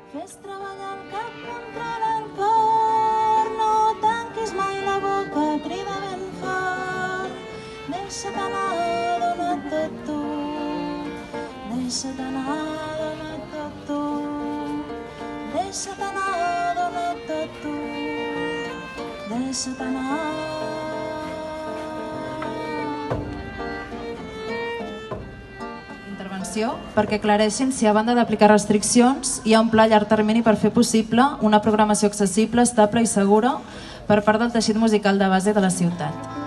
Fes treballar el cap contra l'alcor, no tanquis mai la boca, crida ben fort. Deixa't anar, dona't tot tu. Deixa't anar, dona't tot tu. Deixa't anar, dona't tot tu. Deixa't anar. Perquè aclareixin si a banda d'aplicar restriccions hi ha un pla a llarg termini per fer possible una programació accessible, estable i segura per part del teixit musical de base de la ciutat.